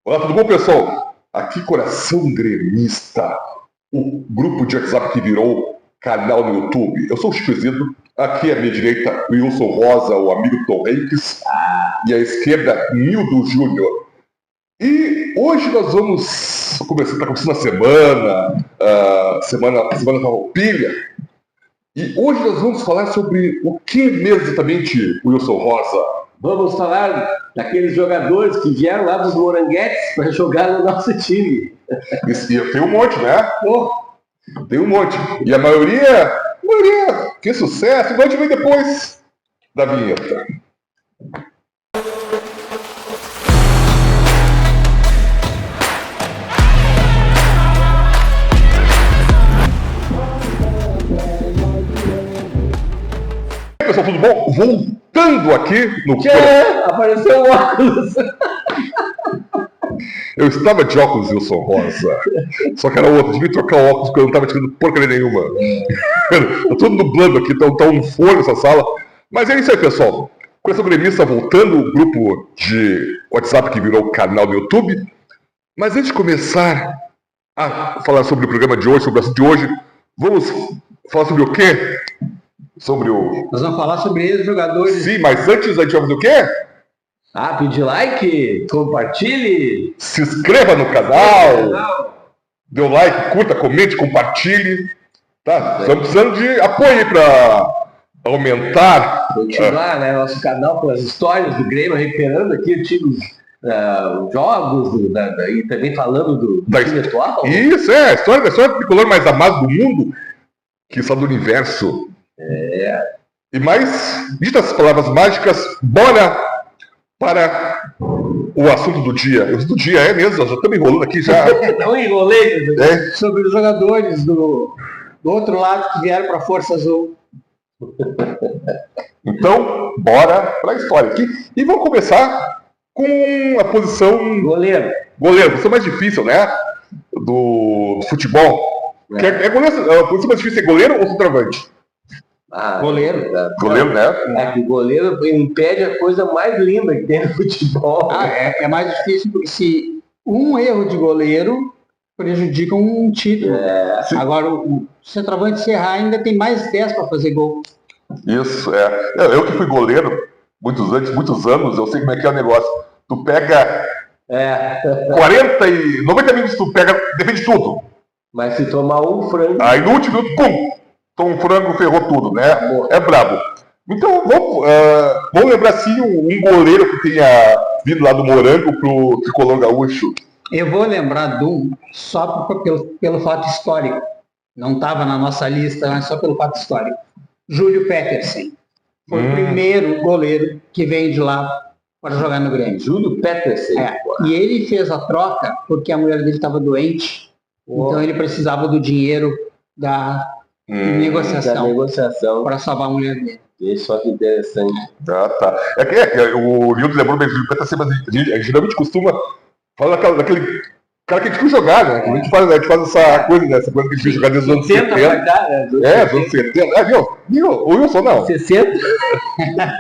Olá, tudo bom, pessoal? Aqui Coração Gremista, o grupo de WhatsApp que virou canal no YouTube. Eu sou o Chico Isidro, aqui à minha direita, Wilson Rosa, o amigo Tom Hanks, e à esquerda, Nildo Júnior. E hoje nós vamos começar, está começando a semana da Roupilha, e hoje nós vamos falar sobre o que mesmo exatamente, Wilson Rosa? Vamos falar daqueles jogadores que vieram lá dos Moranguetes para jogar no nosso time. E tem um monte, né? Oh. Tem um monte. E a maioria, que sucesso. E onde vem depois da vinheta. E aí, pessoal, tudo bom? Voltando aqui no... Apareceu o óculos. Eu estava de óculos, Wilson Rosa. Só que era outro. Devia trocar o óculos porque eu não estava tirando porcaria nenhuma. Tá tudo nublando aqui, tá um forno nessa sala. Mas é isso aí, pessoal. Coração Gremista voltando, o grupo de WhatsApp que virou canal do YouTube. Mas antes de começar a falar sobre o programa de hoje, sobre o assunto de hoje, vamos falar sobre o quê? Nós vamos falar sobre eles, jogadores. Sim, mas antes a gente vai fazer o quê? Pedir like, compartilhe. Se inscreva no canal. Dê um like, curta, comente, compartilhe. Tá? Estamos precisando de apoio para aumentar. Continuar, né? Nosso canal com as histórias do Grêmio, recuperando aqui antigos jogos e também falando do time atual. Isso, a história do tricolor mais amado do mundo, que está do universo. E mais, dita as palavras mágicas, bora para o assunto do dia. O assunto do dia é mesmo, já estamos enrolando aqui já. Não enrolei, sobre os jogadores do outro lado que vieram para a Força Azul. Então, bora para a história aqui. E vamos começar com a posição... Goleiro. A posição mais difícil, né? Do futebol. A posição mais difícil é goleiro ou centroavante? Goleiro. Goleiro, né? É que o goleiro impede a coisa mais linda que tem no futebol. É mais difícil porque se um erro de goleiro prejudica um título. Agora, o centroavante se errar ainda tem mais 10 para fazer gol. Isso, Eu que fui goleiro muitos anos, eu sei como é que é o negócio. Tu pega 90 minutos, tu defende tudo. Mas se tomar um frango... Aí no último minuto, pum! Tom Frango ferrou tudo, né? É brabo. Então, vamos lembrar assim um goleiro que tenha vindo lá do Morango pro Tricolor Gaúcho. Eu vou lembrar de um só pelo fato histórico. Não estava na nossa lista, mas só pelo fato histórico. Júlio Petersen. Foi o primeiro goleiro que veio de lá para jogar no Grêmio. Júlio Petersen. E ele fez a troca porque a mulher dele estava doente. Então ele precisava do dinheiro da negociação para salvar a mulher dele. Isso, só que interessante. Tá. O Nildo lembrou bem do Júlio Petersen, mas a gente geralmente costuma falar daquele cara que a gente viu jogar, né? A gente faz essa coisa, né? Essa coisa que a gente viu jogar desde os anos 70. Dos anos 70. Viu? O Wilson não. 60?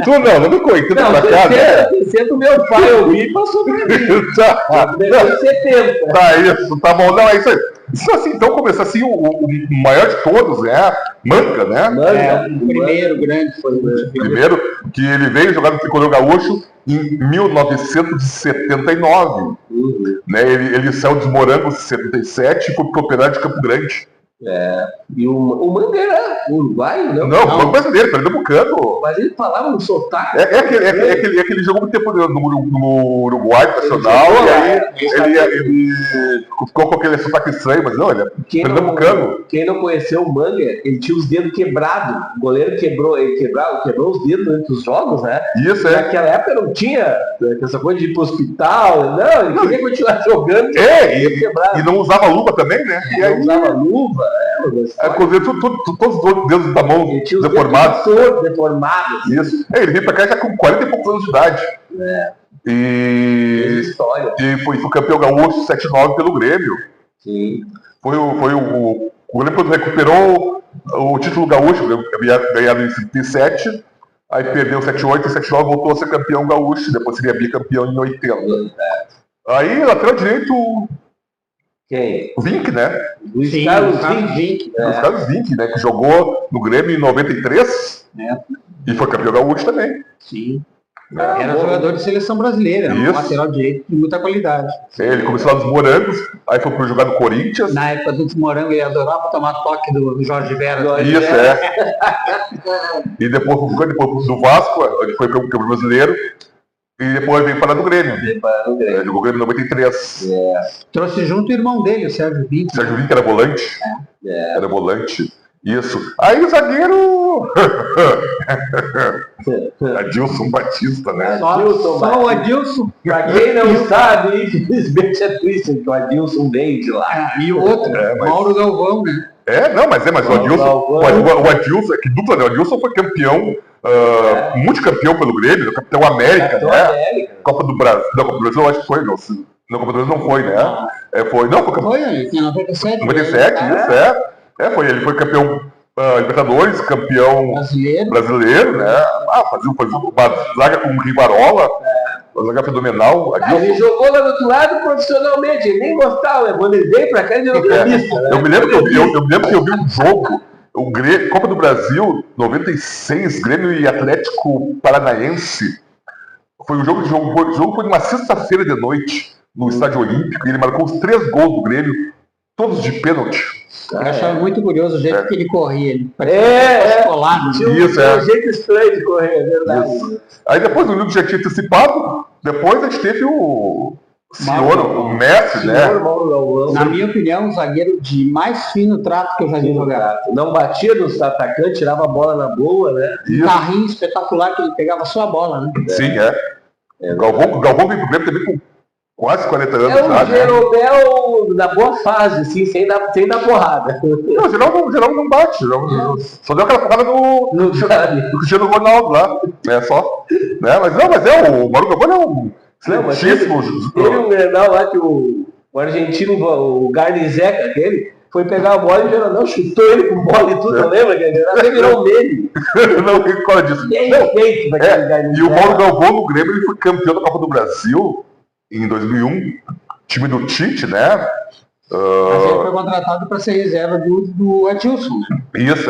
Tu não me conhece, pra cá, né? 60 o meu pai ouviu e passou pra mim. Deve 70. Tá, isso, tá bom. Não, é isso aí. Isso assim, então começou assim, o maior de todos, né? Manga, né? O primeiro grande foi o primeiro, que ele veio jogar no Tricolor Gaúcho em 1979. Né? Ele saiu dos Morangos em 77 e foi pro Operário de Campo Grande. E o Manga era uruguaio, não? Não, foi brasileiro, pernambucano. Mas ele falava no sotaque. Aquele jogo muito tempo no Uruguai nacional, e aí ele ficou com aquele sotaque estranho, mas não, ele é pernambucano. Quem não conheceu o Manga, ele tinha os dedos quebrados. O goleiro quebrou os dedos durante os jogos, né? Isso, Naquela época não tinha essa coisa de ir pro hospital, não, ele queria continuar jogando. E não usava luva também, né? Não usava luva. Todos os dedos da mão deformados. Todos deformados. Isso. Ele veio pra cá já com 40 e poucos anos de idade. E foi campeão gaúcho 7-9 pelo Grêmio. Sim. O Grêmio quando recuperou o título gaúcho, havia ganhado em 77, aí perdeu 7-8 e 7-9 voltou a ser campeão gaúcho, depois seria bicampeão em 80. Aí, lateral direito, quem? o Vink, né? Luiz Carlos Vink. Luiz Carlos Vink, né? Que jogou no Grêmio em 93 e foi campeão gaúcho também. Sim. Era jogador de seleção brasileira, um lateral direito de muita qualidade. Ele começou lá dos Morangos, aí foi pro jogar no Corinthians. Na época dos Morangos ele adorava tomar toque do Jorge Vera. Isso, E depois do Vasco, ele foi campeão brasileiro. E depois veio parar no Grêmio. Ele jogou o Grêmio em 93. Trouxe junto o irmão dele, o Sérgio Vink. O Sérgio Vink era volante. Era volante. Isso. Aí o zagueiro... Adilson Batista, né? Só o Adilson. Pra quem não sabe, infelizmente é triste que o Adilson veio de lá. E o outro, Mauro Galvão, né? Mas o Adilson... O Adilson, que dupla, né? O Adilson foi campeão... multicampeão pelo Grêmio, Capitão América, né? Copa do Brasil. Não, Copa do Brasil eu acho que foi, não. Copa do Brasil não foi, né? Foi campeão. Em 97. 97, isso. Ele foi campeão Libertadores, campeão brasileiro, né? Fazia uma zaga com o Rivarola, uma zaga fenomenal. Ele jogou lá do outro lado profissionalmente, ele nem gostava, né? Quando ele veio pra cá, ele deu entrevista. Eu me lembro que eu vi um jogo. O Copa do Brasil, 96, Grêmio e Atlético Paranaense. Foi um jogo que o jogo foi numa sexta-feira de noite, no Estádio Olímpico, e ele marcou os 3 gols do Grêmio, todos de pênalti. Eu achava muito curioso o jeito que ele corria. Ele colado. Tinha um jeito estranho de correr, é verdade. Isso. Aí depois o Nildo já tinha antecipado, depois a gente teve o Messi, né? Na minha opinião, o zagueiro de mais fino trato que eu já vi jogar. Não batia nos atacantes, tirava a bola na boa, né? Um carrinho espetacular que ele pegava só a bola, né? Sim, O Galvão veio pro Grêmio também com quase 40 anos. O Jeromel na boa fase, assim, sem dar porrada. Não, o Jeromel não bate. Só deu aquela porrada no Cristiano Ronaldo lá. Só. Né? Mas o Mauro Galvão é um... Teve um Grenal lá que o argentino, o Garnizeca, aquele, foi pegar a bola e o Jeromel chutou ele com bola e tudo, não lembra? Ele virou um meme. Não, que fala disso. E o Mauro Galvão no Grêmio, ele foi campeão da Copa do Brasil em 2001, time do Tite, né? Mas ele foi contratado para ser reserva do Adilson, né? Isso,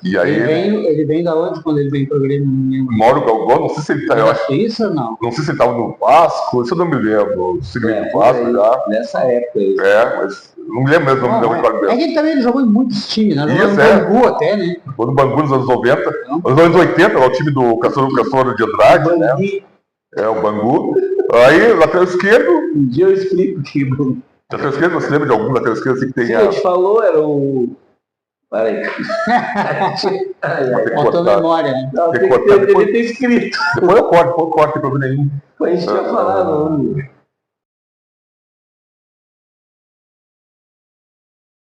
E aí ele vem da onde quando ele vem pro Grêmio? Mauro Galvão, não sei se ele tá. Eu acho isso ou não? Não sei se ele tava no Vasco, isso eu não me lembro. Se ele no Vasco já. Nessa época aí. Mas não me lembro mesmo o nome dele. É que ele também jogou em muitos times, né? Jogou no Bangu até, né? Jogou no Bangu nos anos 90. Nos anos 80, o time do Caçador de Andrade, né? O Bangu. Aí, lateral esquerdo. Um dia eu explico que. Lateral esquerdo, você lembra de algum lateral esquerdo assim que tem? Sim, a gente falou, era o. Para aí. Faltou memória, né? Não, deveria ter escrito. Depois eu corto, não tem problema nenhum. Depois a gente tinha falado.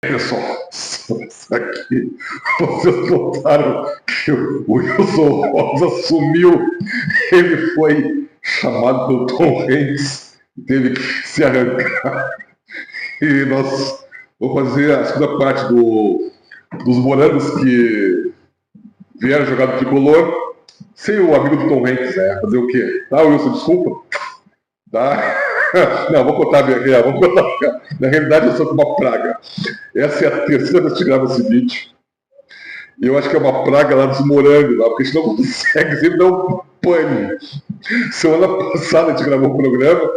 Pessoal, isso aqui, vocês notaram que o Wilson Rosa sumiu, ele foi chamado pelo Tom Hanks, teve que se arrancar, e nós vamos fazer a segunda parte dos morangos que vieram jogar do tricolor, sem o amigo do Tom Hanks, né? Fazer o quê? Tá, Wilson, desculpa? Tá? Não, vou contar minha real. Na realidade, eu sou uma praga. Essa é a terceira vez que grava esse vídeo. E eu acho que é uma praga lá dos morangos, lá, porque a gente não consegue sempre dar um pane. Semana passada a gente gravou um programa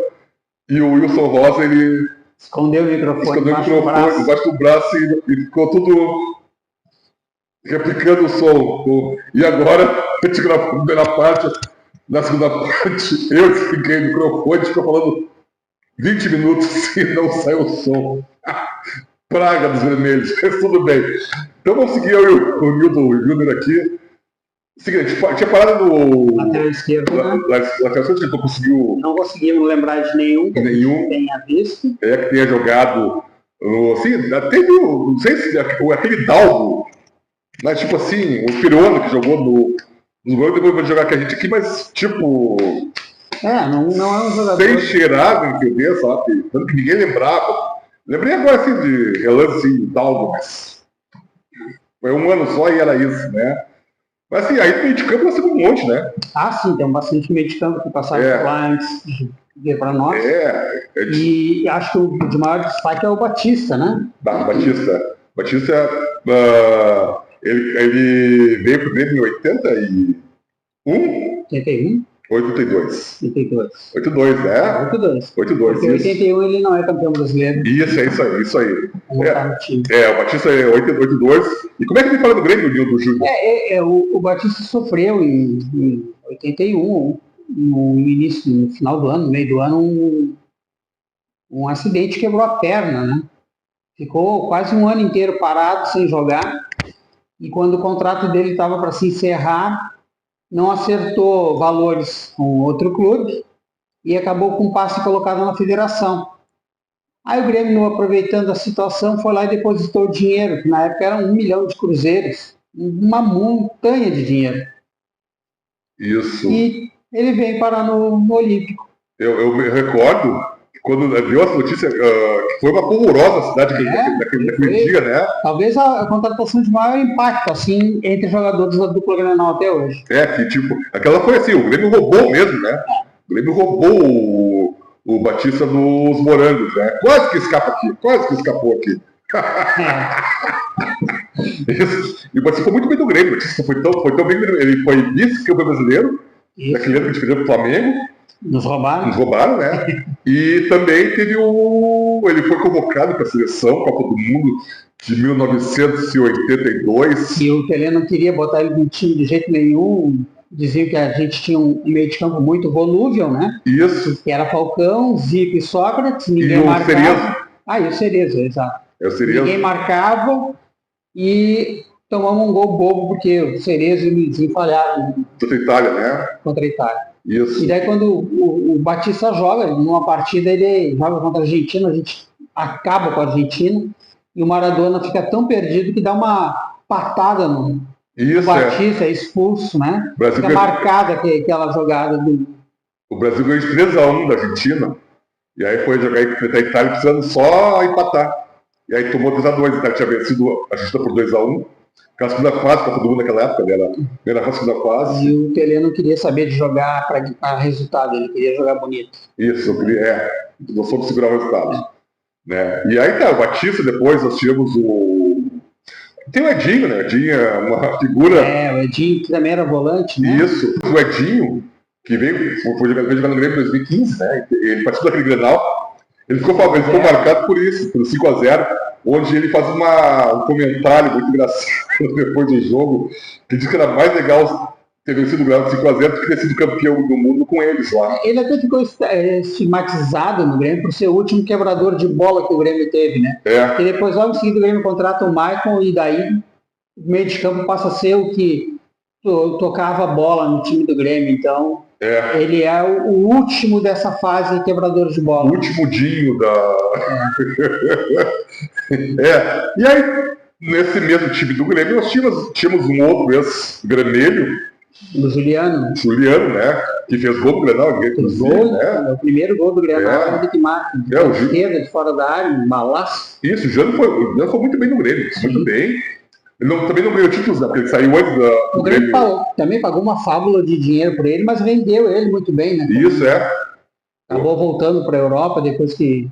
e o Wilson Rosa, ele escondeu o microfone embaixo do braço e ficou tudo replicando o som. E agora, a gente gravou a primeira parte, na segunda parte, eu fiquei no microfone, ficou falando 20 minutos e não saiu o som. Praga dos vermelhos, mas tudo bem. Então vamos seguir eu e o Nildo Júnior aqui. Seguinte, tinha parado no lateral esquerdo, né? Lateral esquerdo, não conseguiu. Não conseguimos lembrar de nenhum que tenha visto. Que tenha jogado. Assim, até não sei se aquele Dalgo, né, tipo assim, o Pirono que jogou nos gols, depois vai jogar com a gente aqui, mas tipo. Não é um jogador. Sem cheirar, entender, sabe? Tanto que ninguém lembrava. Lembrei agora assim de relance assim, Dalgo, mas foi um ano só e era isso, né? Mas assim, aí no meio de campo nós temos um monte, né? Sim, tem bastante meio de campo que passaram por lá antes. veio para nós. E acho que o de maior destaque é o Batista, né? Batista, ele veio pro Grêmio em 81? 81? 82. 82, né? 82. Em 81 ele não é campeão brasileiro. Isso aí. O Batista é 82. E como é que ele fala do Grêmio, Nildo Júnior? O Batista sofreu em 81, no final do ano, no meio do ano, um acidente, quebrou a perna, né? Ficou quase um ano inteiro parado, sem jogar. E quando o contrato dele estava para se encerrar, não acertou valores com outro clube e acabou com um passe colocado na federação. Aí o Grêmio, aproveitando a situação, foi lá e depositou o dinheiro, que na época era 1 milhão de cruzeiros, uma montanha de dinheiro. Isso. E ele veio parar no Olímpico. Eu me recordo quando viu essa notícia, que foi uma polvorosa cidade naquele dia, né? Talvez a contratação de maior impacto, assim, entre jogadores da dupla Grenal até hoje. Que tipo, aquela foi assim, o Grêmio roubou mesmo, né? O Grêmio roubou o Batista dos Morangos, né? Quase que escapou aqui. E o Batista foi muito bem do Grêmio, o Batista foi tão bem, ele foi vice-campeão brasileiro, naquele ano que a gente perdeu pro Flamengo. Nos roubaram, né? E também teve ele foi convocado para a seleção Copa do Mundo de 1982. E o Pelé não queria botar ele no time de jeito nenhum. Diziam que a gente tinha um meio de campo muito volúvel, né? Isso. Que era Falcão, Zico e Sócrates. Ninguém marcava. Cerezo. E o Cerezo, exato. O Cerezo. Ninguém marcava e tomamos um gol bobo porque o Cerezo e o Luizinho falharam. Contra a Itália, né? Contra a Itália. Isso. E daí quando o Batista joga, numa partida ele joga contra a Argentina, a gente acaba com a Argentina, e o Maradona fica tão perdido que dá uma patada no Batista, é expulso, né? Fica marcada aquela jogada do... O Brasil ganhou de 3-1 da Argentina, e aí foi jogar contra a Itália precisando só empatar. E aí tomou 2-2, a Itália tinha vencido a Argentina por 2-1. Aquela segunda fase, Copa do Mundo naquela época, era a segunda fase. E o Pelé não queria saber de jogar para resultado, ele queria jogar bonito. Isso, não soube segurar o resultado. Né? E aí tá, o Batista, depois nós tivemos tem o Edinho, né? O Edinho é uma figura... o Edinho que também era volante, né? Isso, o Edinho, que foi jogar no Grêmio em 2015, né? Ele participou daquele Grenal, ele ficou marcado por isso, pelo 5-0. Onde ele faz um comentário muito engraçado depois do jogo, que diz que era mais legal ter vencido o Grêmio 5-0 do que ter sido campeão do mundo com eles lá. Ele até ficou estigmatizado no Grêmio por ser o último quebrador de bola que o Grêmio teve, né? E depois, logo em seguida, o Grêmio contrata o Maicon e daí o meio de campo passa a ser o que tocava a bola no time do Grêmio. Então, ele é o último dessa fase de quebrador de bola. O último Dinho da... E aí, nesse mesmo time do Grêmio, nós tínhamos um outro ex-gramelho, o Juliano, né? Que fez gol do Grenal, né? O primeiro gol do Grenal era de que marca, de esquerda, de fora da área, um balaço. Isso, o Juliano foi muito bem no Grêmio, muito bem. Ele também não ganhou títulos, né? Porque ele saiu antes do Grêmio. Também pagou uma fábula de dinheiro por ele, mas vendeu ele muito bem, né? Isso, Acabou voltando para a Europa depois que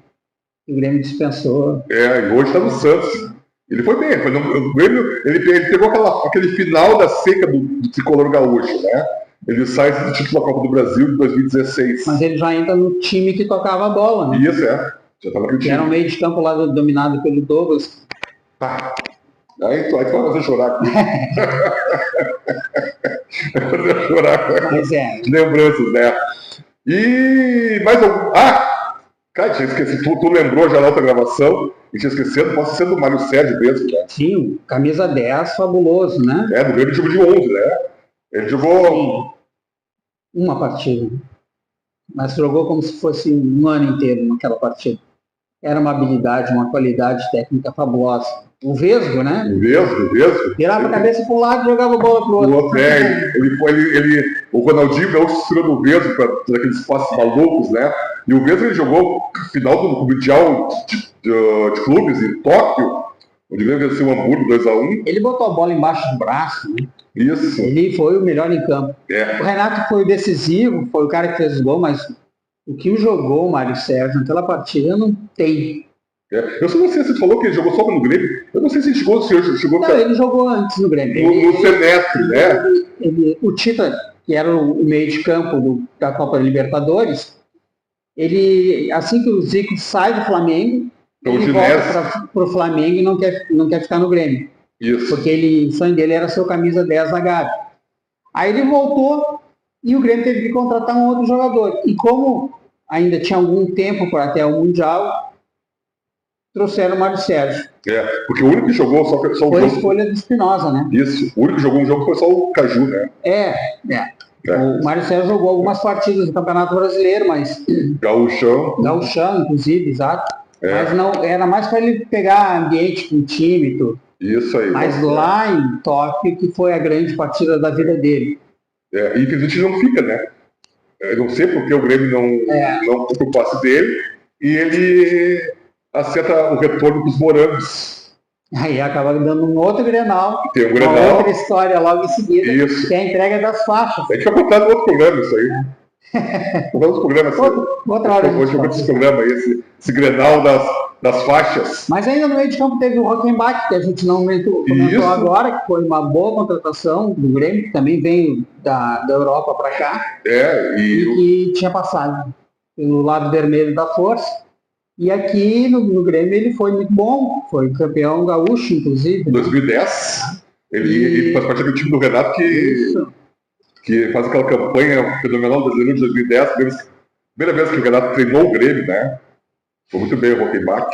o Grêmio dispensou. E hoje está no Santos. Ele foi bem, o Grêmio, ele pegou aquele final da seca do tricolor gaúcho, né? Ele sai do título da Copa do Brasil de 2016. Mas ele já entra no time que tocava a bola, né? Isso, já estava naquele time. Era um meio de campo lá dominado pelo Douglas. Aí tu vai fazer chorar. Vai fazer chorar. Pois lembranças, né? E mais algum... Cara, tinha esquecido. Tu lembrou já na outra gravação e tinha esquecido, pode ser do Mário Sérgio mesmo, né? Sim, camisa 10, fabuloso, né? No Grêmio jogou de 11, né? Ele jogou... uma partida. Mas jogou como se fosse um ano inteiro naquela partida. Era uma habilidade, uma qualidade técnica fabulosa. O Vesgo, né? O Vesgo. Virava a cabeça para um lado e jogava a bola para o outro. O Ronaldinho não se tirou do Vesgo para aqueles passos malucos, né? E o Vesgo ele jogou final do Mundial de Clubes em Tóquio, onde ele venceu o Hamburgo 2-1. Ele botou a bola embaixo do braço, né? Isso. Ele foi o melhor em campo. O Renato foi o decisivo, foi o cara que fez o gol, mas O que jogou o Mário Sérgio naquela partida não tem. Eu só não sei se você falou que ele jogou só no Grêmio. Eu não sei se ele chegou não, ele jogou antes no Grêmio. No semestre, né? O Tita, que era o meio de campo da Copa Libertadores, ele, assim que o Zico sai do Flamengo, ele volta para o Flamengo e não quer ficar no Grêmio. Isso. Porque o sonho dele era ser o camisa 10 da Gávea. Aí ele voltou e o Grêmio teve que contratar um outro jogador. E como ainda tinha algum tempo para até o Mundial, trouxeram o Mário Sérgio. Porque o único que jogou só foi um jogo. Foi a escolha do Espinosa, né? Isso. O único que jogou um jogo foi só o Caju, né? O Mário Sérgio jogou algumas partidas no Campeonato Brasileiro, mas... Gauchão, inclusive, exato. Mas não, era mais para ele pegar ambiente com o time e tudo. Isso aí. Mas lá em Tóquio, que foi a grande partida da vida dele. E que a gente não fica, né? Eu não sei porque o Grêmio não compra o passe dele e ele acerta o retorno para os morangos. Aí acaba dando um outro Grenal. Tem um Grenal. Uma outra história logo em seguida. Isso. Que é a entrega das faixas. A gente vai contar no outro programa isso aí. Vamos programa outra hora. Hoje eu vou esse programa aí, esse Grenal das faixas. Mas ainda no meio de campo teve o Rockenbach, que a gente não comentou agora, que foi uma boa contratação do Grêmio, que também veio da Europa para cá. E que tinha passado pelo lado vermelho da força. E aqui no Grêmio ele foi muito bom, foi campeão gaúcho, inclusive. Em 2010, ele faz parte do time do Renato que faz aquela campanha fenomenal brasileiro de 2010, primeira vez que o Renato treinou o Grêmio, né? Foi muito bem o Rockenbach,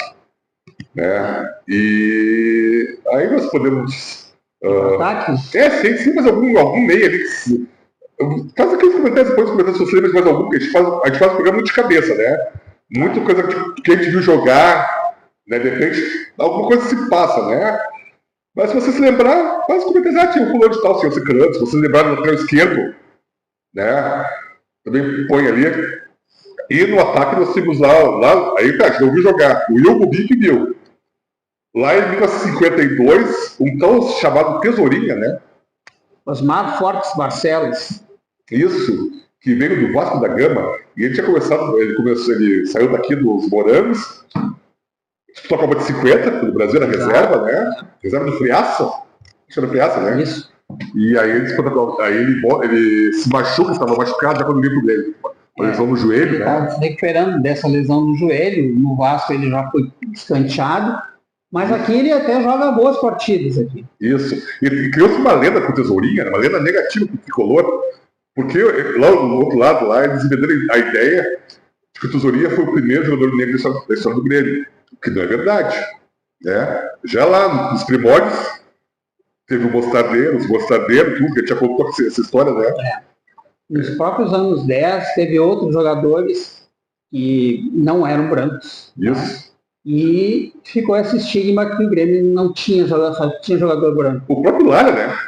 né? E aí nós podemos... sim, mas algum meio ali. Faz aqueles comentários, depois dos comentários sociais, mas algum que a gente faz um programa muito de cabeça, né? Muita coisa que a gente viu jogar, né? De repente, alguma coisa se passa, né? Mas se você se lembrar, faz comentários, tinha um fulano de tal, senhor Cicrano, se você lembrar do lateral esquerdo, né? Também põe ali. E no ataque nós temos lá aí tá, eu vi jogar, o Ilgo Bic viu. Lá em 1952, um tal chamado Tesourinha, né? Osmar Fortes Barcelos. Isso, que veio do Vasco da Gama, e ele tinha começado, ele saiu daqui dos Morangos, disputou a Copa de 50, do Brasil na reserva, né? Reserva do Friaça. Acho que era do Friaça, né? Isso. E aí ele se machuca, estava machucado já quando veio pro Grêmio. Uma lesão no joelho, né? Estava se recuperando dessa lesão no joelho. No Vasco ele já foi escanteado. Mas aqui ele até joga boas partidas aqui. Isso. E criou-se uma lenda com o Tesourinha, uma lenda negativa com o Tricolor, porque lá no outro lado, lá, eles venderam a ideia de que o Tesourinha foi o primeiro jogador negro da história do Grêmio, o que não é verdade. Né? Já lá nos primórdios, teve os mostardeiros, tudo, que já contou essa história, né? Nos próprios anos 10, teve outros jogadores que não eram brancos. Isso. Né? E ficou esse estigma que o Grêmio não tinha jogador branco. O próprio Lara, né?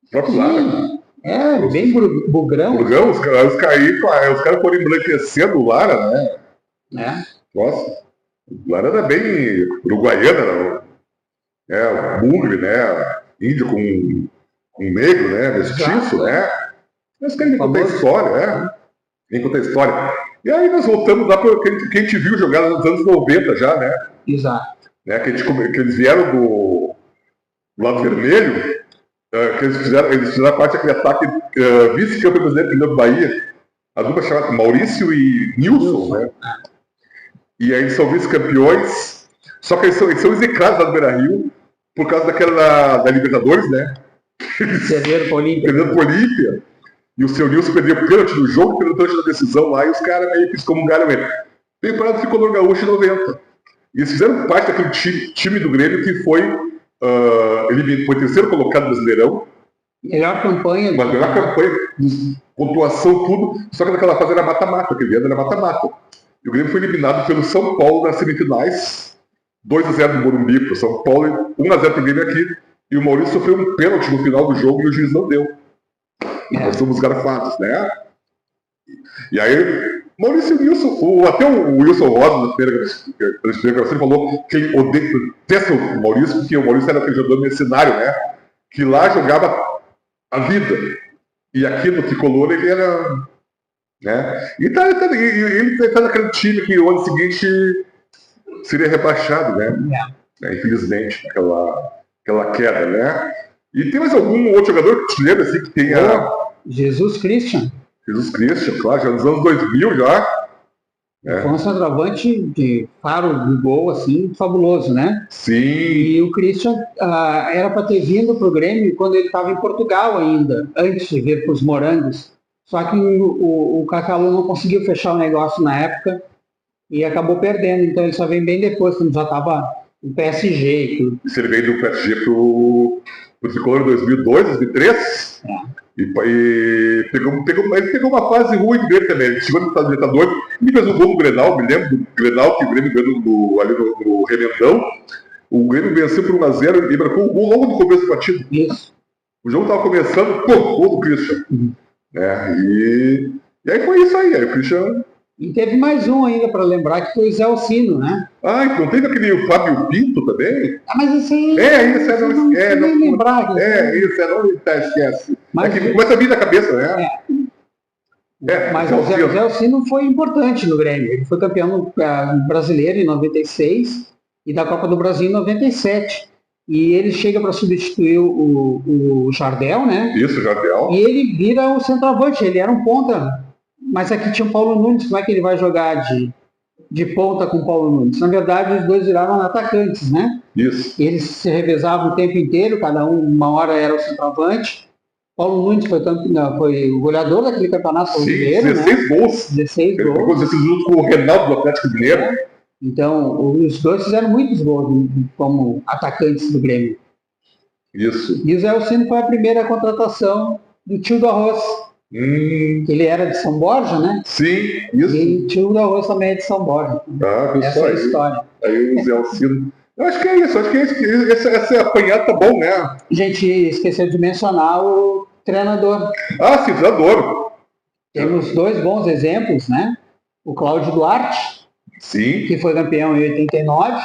O próprio Lara. Bem bugrão. Os caras foram embranquecendo o Lara, né? Nossa, o Lara era bem uruguaiana, né? Bugre, né? Índio com negro, né? Mestiço, né? Mas quem conta a história, Quem conta a história. E aí nós voltamos lá para o que a gente viu jogar nos anos 90 já, né? Exato. Né? Que eles vieram do lado vermelho, que eles fizeram parte daquele ataque vice-campeão brasileiro do Bahia, a dupla chamada Maurício e Nilson, né? E aí eles são vice-campeões, só que eles são execrados lá do Beira-Rio por causa da Libertadores, né? Perderam para o Olímpia. E o seu Nilson perdeu o pênalti do jogo, perdeu o pênalti da decisão lá, e os caras meio que excomungaram ele. Veio para o Tricolor Gaúcho em 90. E eles fizeram parte daquele time do Grêmio que foi terceiro colocado brasileirão. Melhor campanha. Melhor campanha, pontuação, tudo. Só que naquela fase era mata-mata, aquele ano era mata-mata. E o Grêmio foi eliminado pelo São Paulo nas semifinais. 2-0 no Morumbi para o São Paulo, 1-0 para o Grêmio aqui. E o Maurício sofreu um pênalti no final do jogo e o juiz não deu. Nós somos garfados, né? E aí, Maurício e Wilson, até o Wilson Rosa, na primeira gravação, falou que ele detesta o Maurício, porque o Maurício era aquele jogador mercenário, né? Que lá jogava a vida. E aqui no Tricolor ele era Né? E ele está naquele time que o ano seguinte seria rebaixado, né? Infelizmente, aquela queda, né? E tem mais algum outro jogador que te lembra assim, que tenha... Jesus Christian, claro, já nos anos 2000 já. Foi um centroavante de faro de gol, assim, fabuloso, né? Sim. E o Christian era para ter vindo para o Grêmio quando ele estava em Portugal ainda, antes de vir para os Morangos. Só que o Cacalú não conseguiu fechar o negócio na época e acabou perdendo. Então ele só veio bem depois, quando já estava no PSG e tudo. Ele veio do PSG para o Tricolor em 2002, 2003? E ele pegou uma fase ruim dele também. Ele chegou no Libertadores, ele fez um gol no Grenal, me lembro do Grenal, que o Grêmio ganhou ali no Remendão. O Grêmio venceu por 1-0 e marcou um gol logo no começo do partido. Isso. O jogo estava começando, gol do Christian. E aí foi isso aí, o Christian... E teve mais um ainda para lembrar, que foi o Zé Alcino, né? Então teve aquele Fábio Pinto também? Mas esse aí... não lembrar. Não esquece. Mas que começa a vir na cabeça, né? Mas o Zé Alcino foi importante no Grêmio. Ele foi campeão brasileiro em 96 e da Copa do Brasil em 97. E ele chega para substituir o Jardel, né? Isso, o Jardel. E ele vira o centroavante. Ele era um ponta. Mas aqui tinha o Paulo Nunes. Como é que ele vai jogar de ponta com o Paulo Nunes? Na verdade, os dois viraram atacantes, né? Isso. Eles se revezavam o tempo inteiro. Cada uma hora era o centroavante. Paulo Nunes foi o goleador daquele campeonato brasileiro. 16 gols. 16 gols. Ele 16 junto com o Reinaldo do Atlético Mineiro. Então, os dois fizeram muitos gols como atacantes do Grêmio. Isso. E o Zé Alcino foi a primeira contratação do tio do Arroz. Ele era de São Borja, né? Sim, isso. E o tio do Arroz também é de São Borja. Essa é a história. Aí o Zé Alcino. Eu acho que é isso. Esse apanhado tá bom, né? A gente esqueceu de mencionar o treinador. Sim, o treinador. Temos dois bons exemplos, né? O Cláudio Duarte. Sim. Que foi campeão em 89.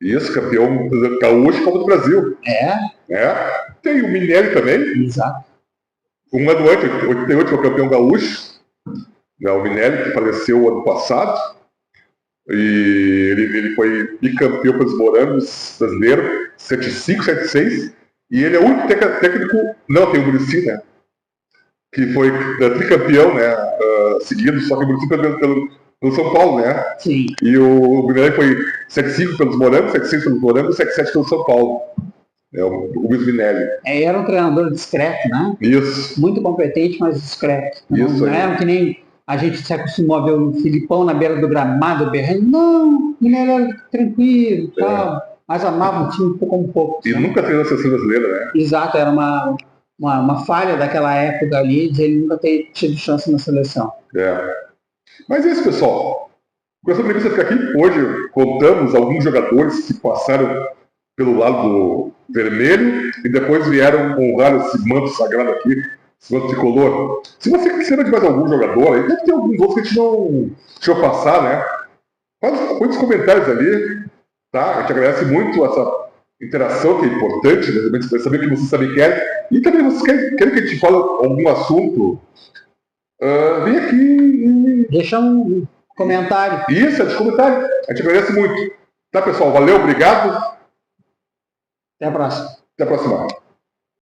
Isso, campeão gaúcho Copa do Brasil. Tem o Minelli também. Exato. Um ano antes, 88, foi campeão gaúcho. O Minelli, que faleceu ano passado. E ele foi bicampeão pelos Morangos brasileiro, 75, 76. E ele é o único técnico. Não, tem o Muricy, né? Que foi tricampeão, né? Seguido, só que o Muricy pelo São Paulo, né? Sim. E o Minelli foi 75 pelos Morangos, 76 pelos Morangos, 77 pelo São Paulo. O Luiz Minelli. Era um treinador discreto, né? Isso. Muito competente, mas discreto. Isso. Não era que nem a gente se acostumou a ver o Filipão na beira do gramado berrando. Não, Minelli era tranquilo, tal. Mas amava o time um pouco. E nunca treinou a seleção brasileira, né? Exato, era uma falha daquela época ali de ele nunca ter tido chance na seleção. Mas é isso, pessoal. Com essa entrevista fica aqui. Hoje contamos alguns jogadores que passaram pelo lado do vermelho e depois vieram honrar esse manto sagrado aqui, esse manto tricolor. Se você quiser de mais algum jogador, aí deve ter alguns outros que a gente não deixou passar, né? Põe nos comentários ali, tá? A gente agradece muito essa interação que é importante, né? Saber o que vocês também querem. E também vocês querem que a gente fale algum assunto, vem aqui e... Deixa um comentário. Isso, é de comentário. A gente agradece muito. Tá, pessoal? Valeu, obrigado. Até a próxima. Até a próxima.